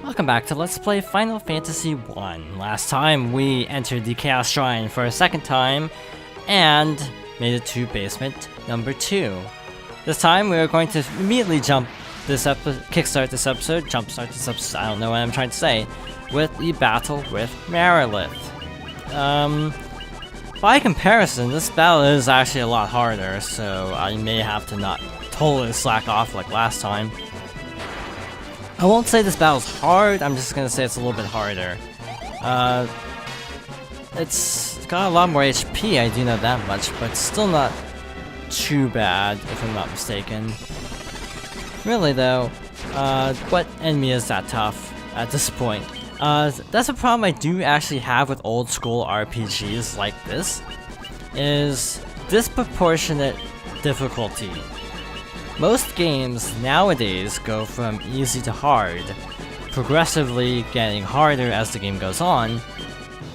Welcome back to Let's Play Final Fantasy 1. Last time we entered the Chaos Shrine for a second time and made it to basement number 2. This time we are going to immediately kickstart this episode, jumpstart this episode, I don't know what I'm trying to say, with the battle with Marilith. By comparison, this battle is actually a lot harder, so I may have to not totally slack off like last time. I won't say this battle's hard, I'm just gonna say it's a little bit harder. It's got a lot more HP, I do know that much, but still not too bad, if I'm not mistaken. Really though, what enemy is that tough at this point? That's a problem I do actually have with old school RPGs like this, is disproportionate difficulty. Most games nowadays go from easy to hard, progressively getting harder as the game goes on.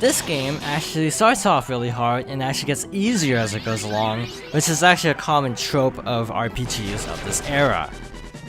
This game actually starts off really hard and actually gets easier as it goes along, which is actually a common trope of RPGs of this era.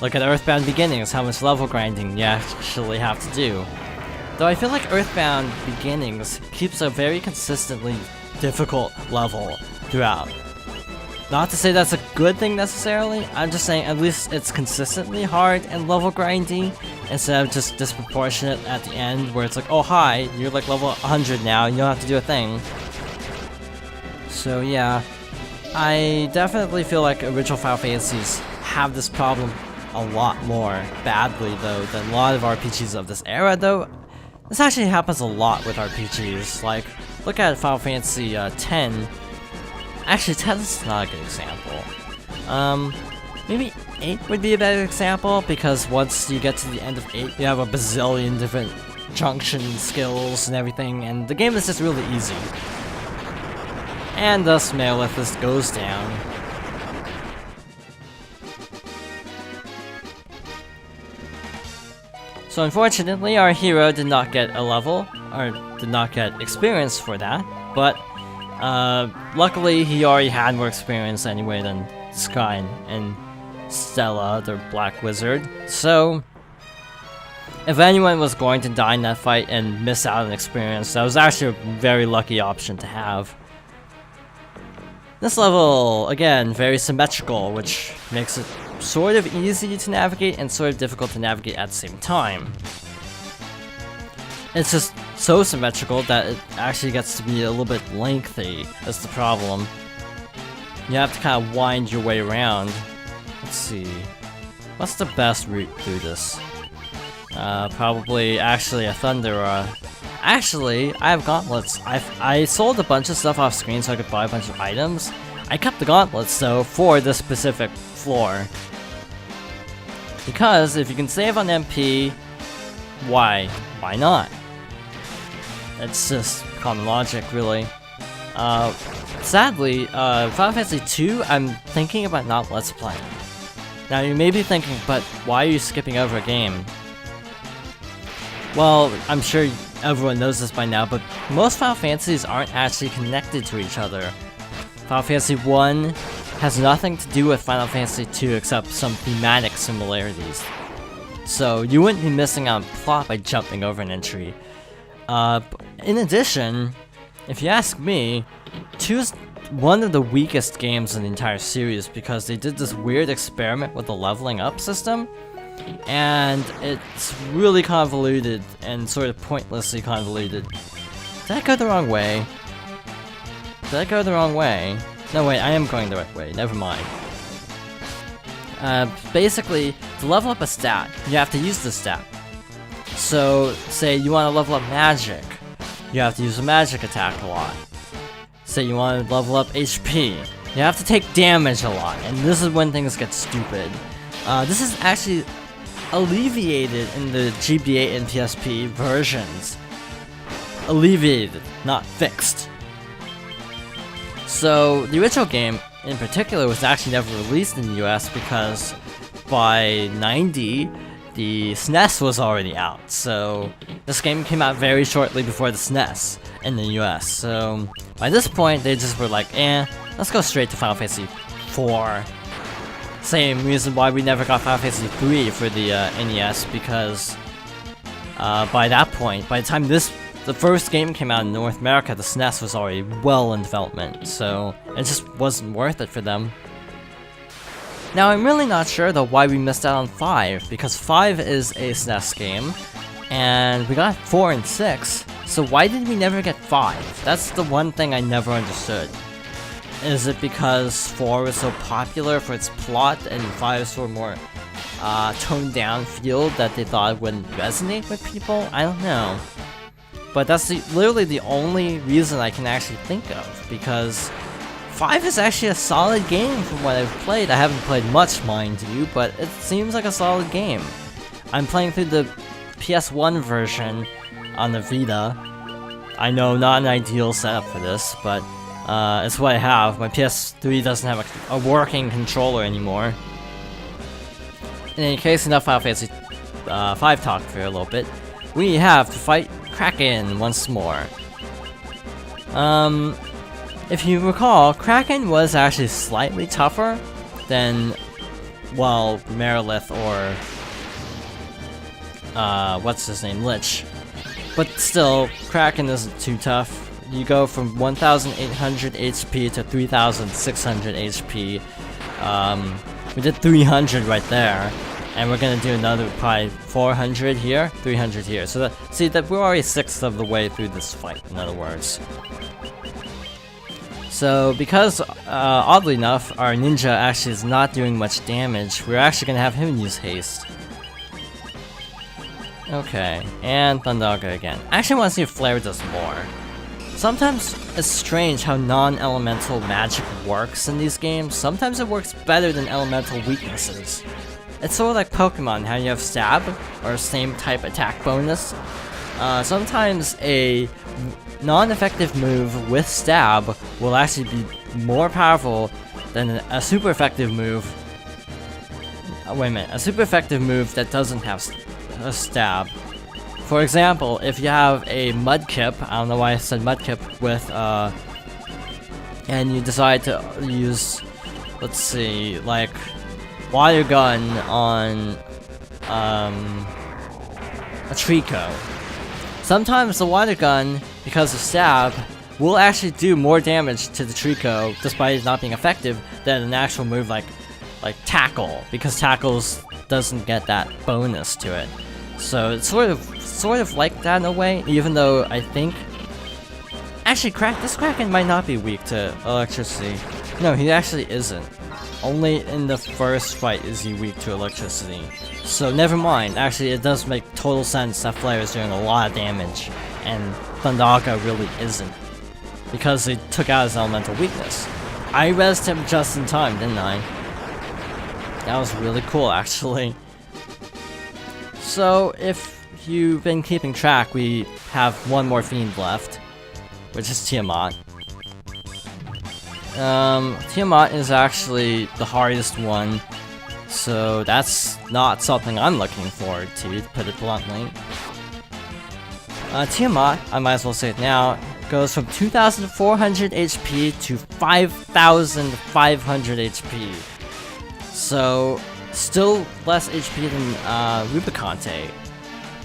Look at Earthbound Beginnings, how much level grinding you actually have to do. Though I feel like Earthbound Beginnings keeps a very consistently difficult level throughout. Not to say that's a good thing necessarily, I'm just saying at least it's consistently hard and level grindy, instead of just disproportionate at the end where it's like, oh hi, you're like level 100 now, you don't have to do a thing. So yeah, I definitely feel like original Final Fantasies have this problem a lot more badly though than a lot of RPGs of this era though. This actually happens a lot with RPGs, like look at Final Fantasy X. Actually, 10 is not a good example. Maybe 8 would be a better example, because once you get to the end of 8, you have a bazillion different junction skills and everything, and the game is just really easy. And thus, Marilith just goes down. So unfortunately, our hero did not get a level, or did not get experience for that, but luckily, he already had more experience anyway than Sky and Stella, the Black Wizard. So, if anyone was going to die in that fight and miss out on experience, that was actually a very lucky option to have. This level, again, very symmetrical, which makes it sort of easy to navigate and sort of difficult to navigate at the same time. It's just so symmetrical that it actually gets to be a little bit lengthy. That's the problem. You have to kind of wind your way around. Let's see. What's the best route through this? Probably actually a Thunder. Actually, I have gauntlets. I sold a bunch of stuff off screen so I could buy a bunch of items. I kept the gauntlets though for this specific floor. Because if you can save on MP, why not? It's just common logic, really. Sadly, Final Fantasy 2, I'm thinking about not Let's Playing. Now, you may be thinking, but why are you skipping over a game? Well, I'm sure everyone knows this by now, but most Final Fantasies aren't actually connected to each other. Final Fantasy 1 has nothing to do with Final Fantasy 2 except some thematic similarities. So, you wouldn't be missing out on plot by jumping over an entry. In addition, if you ask me, 2 is one of the weakest games in the entire series because they did this weird experiment with the leveling up system, and it's really convoluted and sort of pointlessly convoluted. Did I go the wrong way? Did I go the wrong way? No, wait, I am going the right way, never mind. Basically, to level up a stat, you have to use the stat. So, say you want to level up magic, you have to use a magic attack a lot. Say you want to level up HP, you have to take damage a lot, and this is when things get stupid. This is actually alleviated in the GBA and PSP versions. Alleviated, not fixed. So, the original game, in particular, was actually never released in the US because by 90, the SNES was already out, so this game came out very shortly before the SNES in the US, so by this point they just were like, let's go straight to Final Fantasy 4. Same reason why we never got Final Fantasy 3 for the NES, because by that point, by the time the first game came out in North America, the SNES was already well in development, so it just wasn't worth it for them. Now, I'm really not sure though why we missed out on 5, because 5 is a SNES game, and we got 4 and 6, so why did we never get 5? That's the one thing I never understood. Is it because 4 was so popular for its plot, and 5 is sort of more toned down feel that they thought wouldn't resonate with people? I don't know. But that's literally the only reason I can actually think of, because 5 is actually a solid game from what I've played. I haven't played much, mind you, but it seems like a solid game. I'm playing through the PS1 version on the Vita. I know, not an ideal setup for this, but it's what I have. My PS3 doesn't have a working controller anymore. In any case, enough Final Fantasy 5 talk for a little bit. We have to fight Kraken once more. If you recall, Kraken was actually slightly tougher than, well, Merilith or, what's his name, Lich. But still, Kraken isn't too tough. You go from 1,800 HP to 3,600 HP. We did 300 right there. And we're gonna do another probably 400 here, 300 here. So see that we're already 1/6 of the way through this fight, in other words. So because, oddly enough, our ninja actually is not doing much damage, we're actually gonna have him use haste. Okay, and Thundaga again. I actually want to see if Flare does more. Sometimes it's strange how non-elemental magic works in these games. Sometimes it works better than elemental weaknesses. It's sort of like Pokemon, how you have Stab, or same type attack bonus. Sometimes a non-effective move with Stab will actually be more powerful than a super effective move. Wait a minute, a super effective move that doesn't have a Stab. For example, if you have a Mudkip, I don't know why I said Mudkip, with and you decide to use, let's see, like Water Gun on a Trico. Sometimes the Water Gun, because of Stab, will actually do more damage to the Trico, despite it not being effective, than an actual move like Tackle, because Tackles doesn't get that bonus to it. So it's sort of like that in a way, even though I think actually this Kraken might not be weak to electricity. No, he actually isn't. Only in the first fight is he weak to electricity. So never mind, actually it does make total sense that Flare is doing a lot of damage, and Thundaga really isn't, because they took out his elemental weakness. I rezzed him just in time, didn't I? That was really cool, actually. So, if you've been keeping track, we have one more Fiend left, which is Tiamat. Tiamat is actually the hardest one, so that's not something I'm looking forward to put it bluntly. Tiamat, I might as well say it now, goes from 2,400 HP to 5,500 HP. So, still less HP than Rubicante,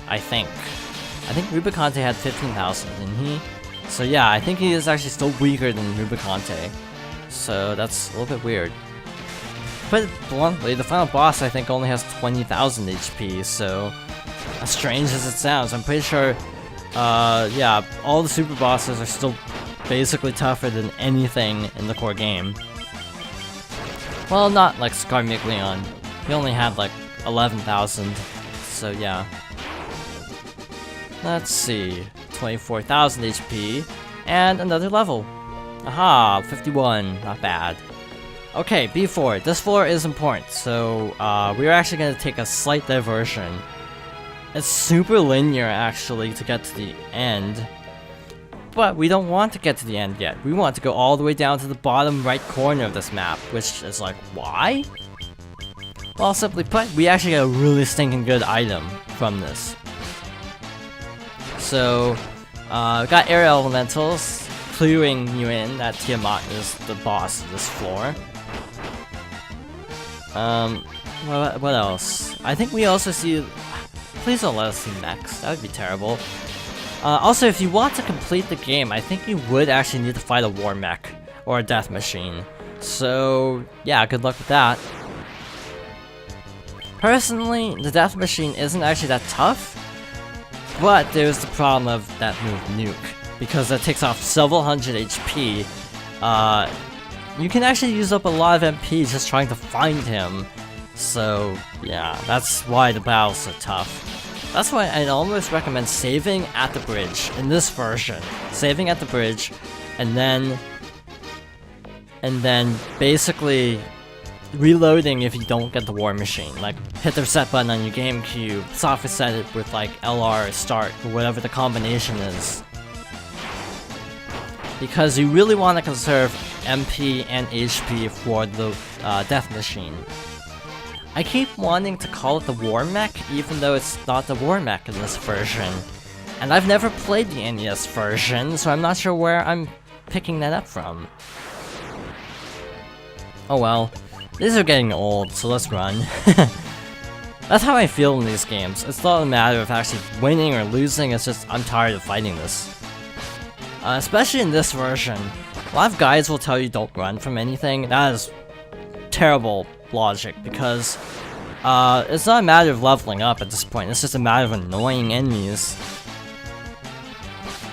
I think. I think Rubicante had 15,000, didn't he? So yeah, I think he is actually still weaker than Rubicante. So that's a little bit weird. But bluntly, the final boss I think only has 20,000 HP, so as strange as it sounds, I'm pretty sure, yeah, all the super bosses are still basically tougher than anything in the core game. Well, not like Skarmiglion. He only had like 11,000, so yeah. Let's see, 24,000 HP, and another level. Aha, 51, not bad. Okay, B4, this floor is important, so we're actually going to take a slight diversion. It's super linear actually to get to the end, but we don't want to get to the end yet. We want to go all the way down to the bottom right corner of this map, which is like, why? Well, simply put, we actually get a really stinking good item from this. So, got air elementals, cluing you in that Tiamat is the boss of this floor. What else? I think we also see... Please don't let us see mechs. That would be terrible. Also, if you want to complete the game, I think you would actually need to fight a war mech or a death machine. So, yeah, good luck with that. Personally, the death machine isn't actually that tough, but there's the problem of that move Nuke. Because that takes off several hundred HP, you can actually use up a lot of MP just trying to find him. So, yeah, that's why the battle's so tough. That's why I'd almost recommend saving at the bridge in this version. Saving at the bridge, and then basically reloading if you don't get the war machine. Like, hit the reset button on your GameCube, soft reset it with like LR start, or whatever the combination is. Because you really want to conserve MP and HP for the death machine. I keep wanting to call it the War Mech, even though it's not the War Mech in this version. And I've never played the NES version, so I'm not sure where I'm picking that up from. Oh well, these are getting old, so let's run. That's how I feel in these games. It's not a matter of actually winning or losing, it's just I'm tired of fighting this. Especially in this version, a lot of guides will tell you don't run from anything. That is terrible logic, because it's not a matter of leveling up at this point, it's just a matter of annoying enemies.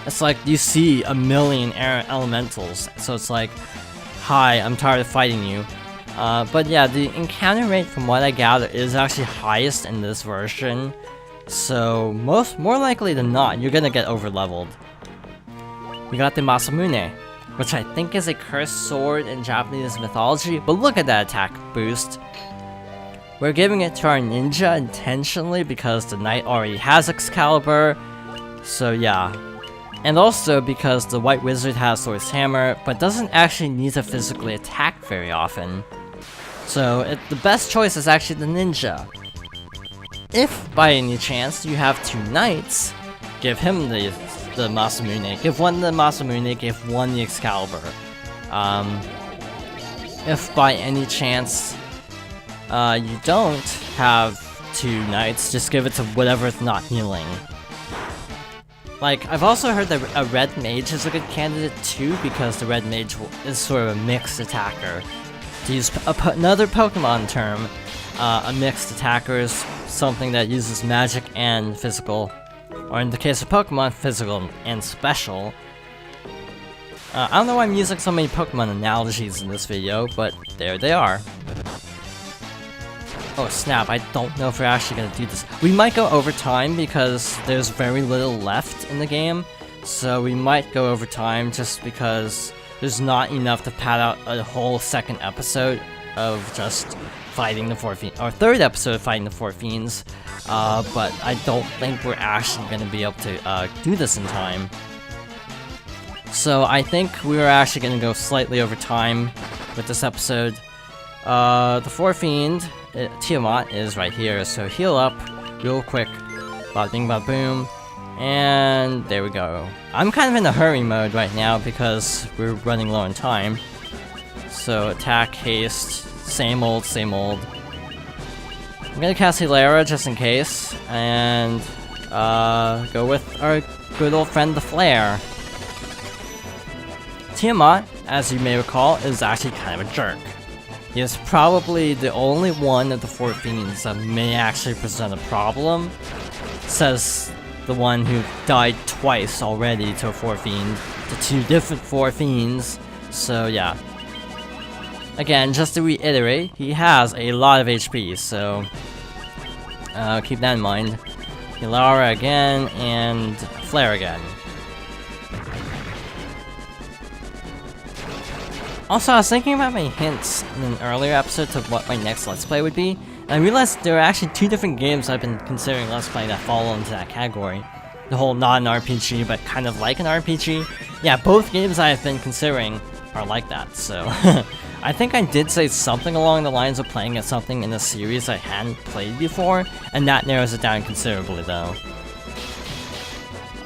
It's like you see a million elementals, so it's like, hi, I'm tired of fighting you. But yeah, the encounter rate from what I gather is actually highest in this version, so more likely than not, you're gonna get over-leveled. We got the Masamune, which I think is a cursed sword in Japanese mythology, but look at that attack boost. We're giving it to our ninja intentionally because the knight already has Excalibur, so yeah. And also because the white wizard has Thor's hammer, but doesn't actually need to physically attack very often. So the best choice is actually the ninja. If by any chance you have two knights, give him the Masamune. Give one the Masamune, give one the Excalibur. If by any chance you don't have two knights, just give it to whatever's not healing. Like, I've also heard that a red mage is a good candidate too, because the red mage is sort of a mixed attacker. To use another Pokemon term, a mixed attacker is something that uses magic and physical. Or in the case of Pokemon, physical and special. I don't know why I'm using so many Pokemon analogies in this video, but there they are. Oh snap, I don't know if we're actually gonna do this. We might go over time because there's very little left in the game. So we might go over time just because there's not enough to pad out a whole second episode of just fighting the 4 Fiends, or third episode of fighting the 4 Fiends. But I don't think we're actually gonna be able to do this in time. So I think we're actually gonna go slightly over time with this episode. The 4 Fiend, Tiamat, is right here, so heal up real quick. Bada bing bada boom. And there we go. I'm kind of in a hurry mode right now because we're running low on time. So attack, haste, same old, same old. I'm gonna cast Hilera just in case, and go with our good old friend the Flare. Tiamat, as you may recall, is actually kind of a jerk. He is probably the only one of the 4 Fiends that may actually present a problem, says the one who died twice already to a 4 Fiend, to 2 different 4 Fiends, so yeah. Again, just to reiterate, he has a lot of HP, so keep that in mind. Hilera again, and Flare again. Also, I was thinking about my hints in an earlier episode to what my next Let's Play would be, and I realized there are actually 2 different games I've been considering Let's Play that fall into that category. The whole not an RPG, but kind of like an RPG. Yeah, both games I've been considering are like that, so... I think I did say something along the lines of playing something in a series I hadn't played before, and that narrows it down considerably though.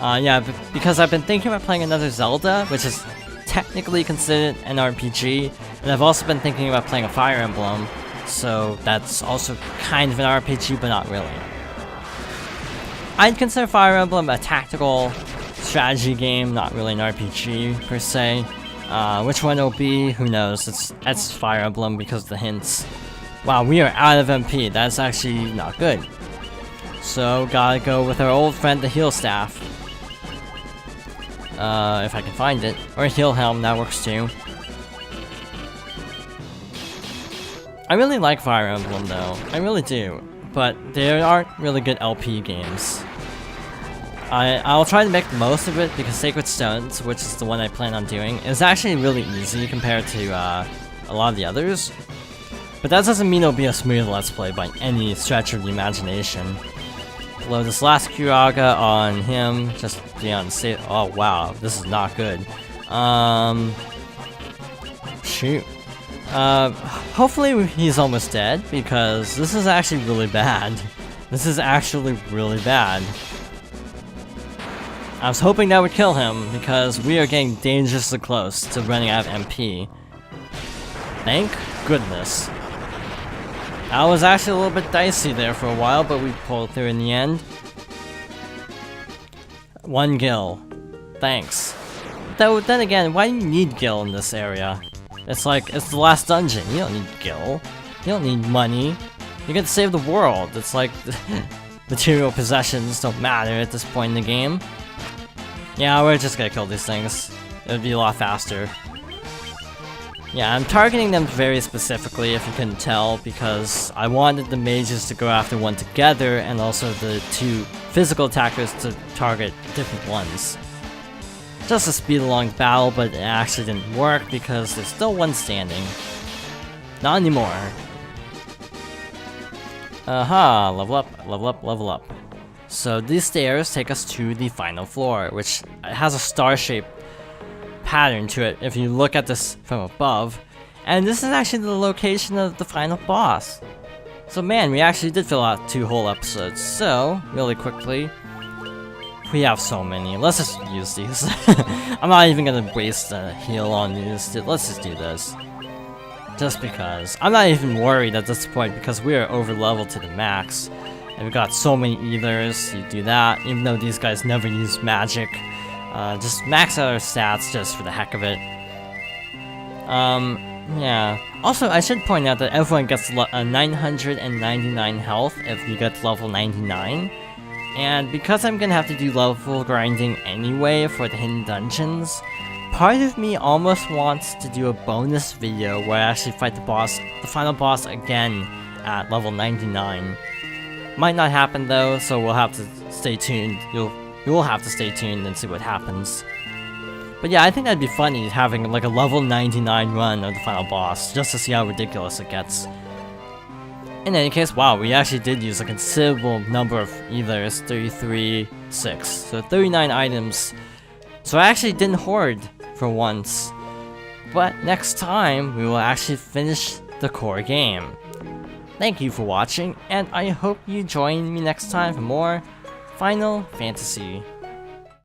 Yeah, because I've been thinking about playing another Zelda, which is technically considered an RPG, and I've also been thinking about playing a Fire Emblem, so that's also kind of an RPG, but not really. I'd consider Fire Emblem a tactical strategy game, not really an RPG per se. Which one it'll be, who knows? It's Fire Emblem because of the hints. Wow, we are out of MP. That's actually not good. So, gotta go with our old friend, the Heal Staff. If I can find it. Or Heal Helm, that works too. I really like Fire Emblem though. I really do. But there aren't really good LP games. I'll try to make the most of it because Sacred Stones, which is the one I plan on doing, is actually really easy compared to a lot of the others. But that doesn't mean it'll be a smooth Let's Play by any stretch of the imagination. Load this last Kuraga on him, just be on safe. Oh wow, this is not good. Shoot. Hopefully he's almost dead because this is actually really bad. This is actually really bad. I was hoping that would kill him because we are getting dangerously close to running out of MP. Thank goodness. That was actually a little bit dicey there for a while, but we pulled through in the end. 1 gil. Thanks. Though, then again, why do you need gil in this area? It's like, it's the last dungeon. You don't need gil. You don't need money. You get to save the world. It's like, material possessions don't matter at this point in the game. Yeah, we're just gonna kill these things. It would be a lot faster. Yeah, I'm targeting them very specifically, if you couldn't tell, because I wanted the mages to go after one together, and also the 2 physical attackers to target different ones. Just to speed along the battle, but it actually didn't work because there's still one standing. Not anymore. Aha, level up, level up, level up. So these stairs take us to the final floor, which has a star-shaped pattern to it if you look at this from above. And this is actually the location of the final boss. So man, we actually did fill out 2 whole episodes. So, really quickly, we have so many. Let's just use these. I'm not even gonna waste a heal on these. Let's just do this. Just because. I'm not even worried at this point because we are over leveled to the max. And we got so many ethers, you do that, even though these guys never use magic. Just max out our stats just for the heck of it. Yeah. Also, I should point out that everyone gets 999 health if you get to level 99. And because I'm gonna have to do level grinding anyway for the hidden dungeons, part of me almost wants to do a bonus video where I actually fight the final boss again at level 99. Might not happen though, so we'll have to stay tuned. You'll have to stay tuned and see what happens. But yeah, I think that'd be funny having like a level 99 run of the final boss, just to see how ridiculous it gets. In any case, wow, we actually did use a considerable number of ethers, 33, 6, so 39 items. So I actually didn't hoard for once. But next time, we will actually finish the core game. Thank you for watching, and I hope you join me next time for more Final Fantasy.